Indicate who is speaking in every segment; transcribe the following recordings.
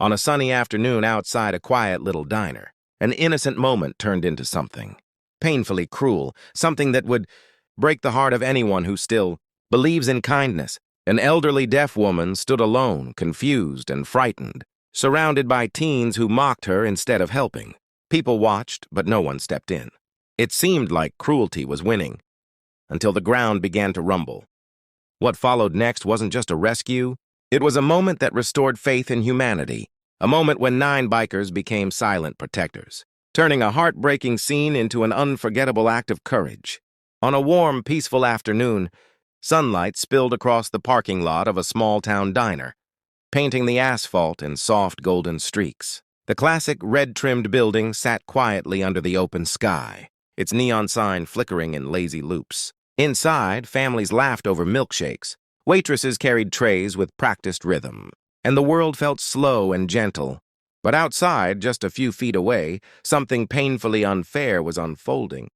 Speaker 1: On a sunny afternoon outside a quiet little diner, an innocent moment turned into something painfully cruel, something that would break the heart of anyone who still believes in kindness. An elderly deaf woman stood alone, confused and frightened, surrounded by teens who mocked her instead of helping. People watched, but no one stepped in. It seemed like cruelty was winning, until the ground began to rumble. What followed next wasn't just a rescue, it was a moment that restored faith in humanity, a moment when 9 bikers became silent protectors, turning a heartbreaking scene into an unforgettable act of courage. On a warm, peaceful afternoon, sunlight spilled across the parking lot of a small-town diner, painting the asphalt in soft golden streaks. The classic red-trimmed building sat quietly under the open sky, its neon sign flickering in lazy loops. Inside, families laughed over milkshakes, waitresses carried trays with practiced rhythm, and the world felt slow and gentle. But outside, just a few feet away, something painfully unfair was unfolding.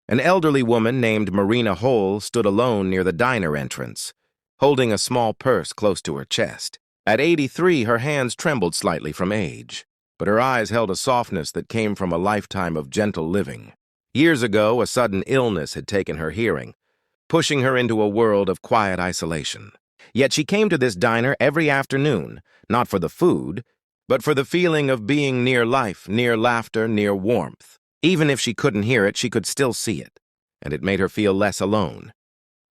Speaker 1: An elderly woman named Marina Hole stood alone near the diner entrance, holding a small purse close to her chest. At 83, her hands trembled slightly from age, but her eyes held a softness that came from a lifetime of gentle living. Years ago, a sudden illness had taken her hearing, pushing her into a world of quiet isolation. Yet she came to this diner every afternoon, not for the food, but for the feeling of being near life, near laughter, near warmth. Even if she couldn't hear it, she could still see it, and it made her feel less alone.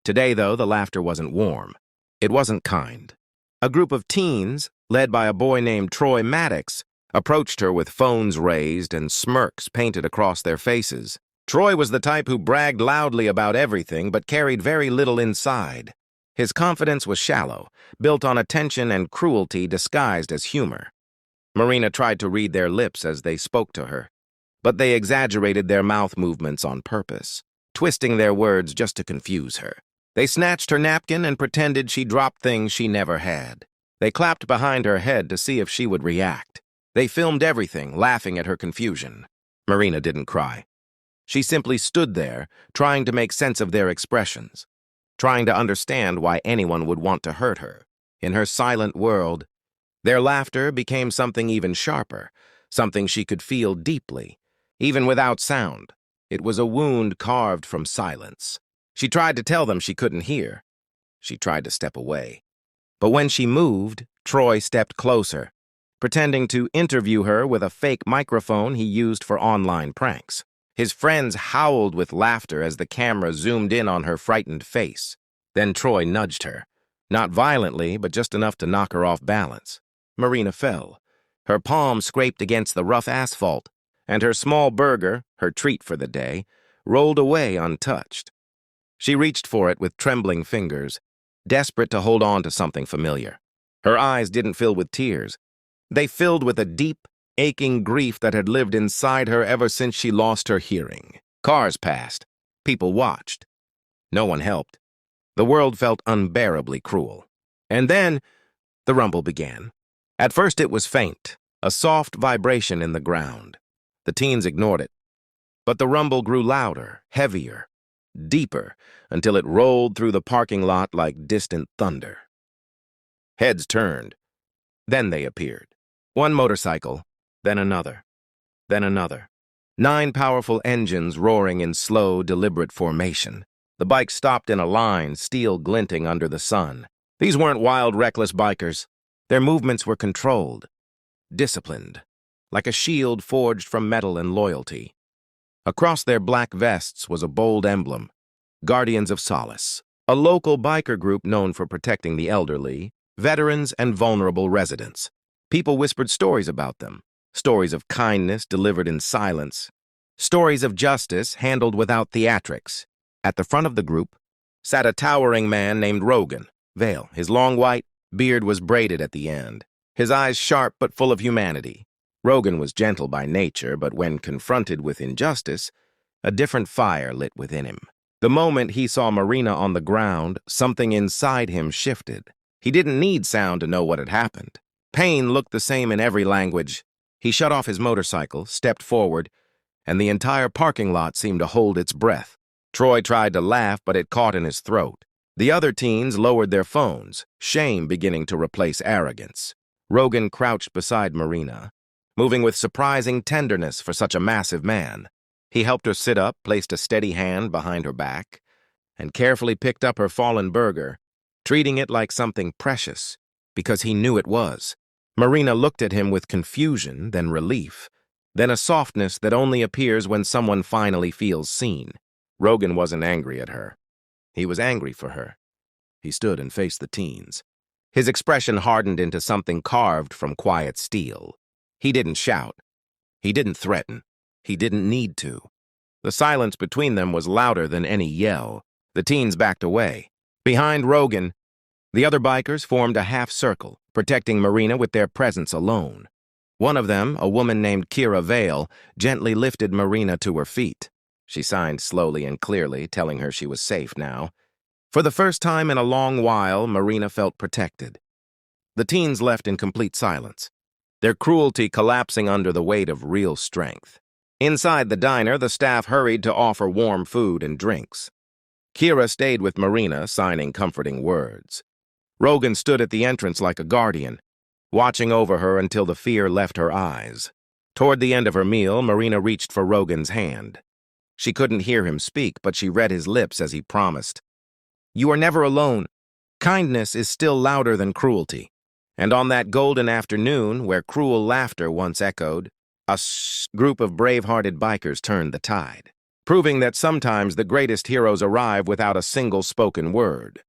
Speaker 1: Today, though, the laughter wasn't warm. It wasn't kind. A group of teens, led by a boy named Troy Maddox, approached her with phones raised and smirks painted across their faces. Troy was the type who bragged loudly about everything but carried very little inside. His confidence was shallow, built on attention and cruelty disguised as humor. Marina tried to read their lips as they spoke to her, but they exaggerated their mouth movements on purpose, twisting their words just to confuse her. They snatched her napkin and pretended she dropped things she never had. They clapped behind her head to see if she would react. They filmed everything, laughing at her confusion. Marina didn't cry. She simply stood there, trying to make sense of their expressions, trying to understand why anyone would want to hurt her. In her silent world, their laughter became something even sharper, something she could feel deeply, even without sound. It was a wound carved from silence. She tried to tell them she couldn't hear. She tried to step away. But when she moved, Troy stepped closer, pretending to interview her with a fake microphone he used for online pranks. His friends howled with laughter as the camera zoomed in on her frightened face. Then Troy nudged her, not violently, but just enough to knock her off balance. Marina fell. Her palm scraped against the rough asphalt, and her small burger, her treat for the day, rolled away untouched. She reached for it with trembling fingers, desperate to hold on to something familiar. Her eyes didn't fill with tears. They filled with a deep, aching grief that had lived inside her ever since she lost her hearing. Cars passed. People watched. No one helped. The world felt unbearably cruel. And then the rumble began. At first it was faint, a soft vibration in the ground. The teens ignored it. But the rumble grew louder, heavier, deeper, until it rolled through the parking lot like distant thunder. Heads turned. Then they appeared. One motorcycle, then another, then another. 9 powerful engines roaring in slow, deliberate formation. The bikes stopped in a line, steel glinting under the sun. These weren't wild, reckless bikers. Their movements were controlled, disciplined, like a shield forged from metal and loyalty. Across their black vests was a bold emblem, Guardians of Solace, a local biker group known for protecting the elderly, veterans, and vulnerable residents. People whispered stories about them, stories of kindness delivered in silence, stories of justice handled without theatrics. At the front of the group sat a towering man named Rogan. Veil, his long white beard was braided at the end, his eyes sharp but full of humanity. Rogan was gentle by nature, but when confronted with injustice, a different fire lit within him. The moment he saw Marina on the ground, something inside him shifted. He didn't need sound to know what had happened. Pain looked the same in every language. He shut off his motorcycle, stepped forward, and the entire parking lot seemed to hold its breath. Troy tried to laugh, but it caught in his throat. The other teens lowered their phones, shame beginning to replace arrogance. Rogan crouched beside Marina, moving with surprising tenderness for such a massive man. He helped her sit up, placed a steady hand behind her back, and carefully picked up her fallen burger, treating it like something precious, because he knew it was. Marina looked at him with confusion, then relief, then a softness that only appears when someone finally feels seen. Rogan wasn't angry at her. He was angry for her. He stood and faced the teens. His expression hardened into something carved from quiet steel. He didn't shout. He didn't threaten. He didn't need to. The silence between them was louder than any yell. The teens backed away. Behind Rogan, the other bikers formed a half circle, protecting Marina with their presence alone. One of them, a woman named Kira Vale, gently lifted Marina to her feet. She signed slowly and clearly, telling her she was safe now. For the first time in a long while, Marina felt protected. The teens left in complete silence, their cruelty collapsing under the weight of real strength. Inside the diner, the staff hurried to offer warm food and drinks. Kira stayed with Marina, signing comforting words. Rogan stood at the entrance like a guardian, watching over her until the fear left her eyes. Toward the end of her meal, Marina reached for Rogan's hand. She couldn't hear him speak, but she read his lips as he promised. "You are never alone. Kindness is still louder than cruelty." And on that golden afternoon, where cruel laughter once echoed, a group of brave-hearted bikers turned the tide, proving that sometimes the greatest heroes arrive without a single spoken word.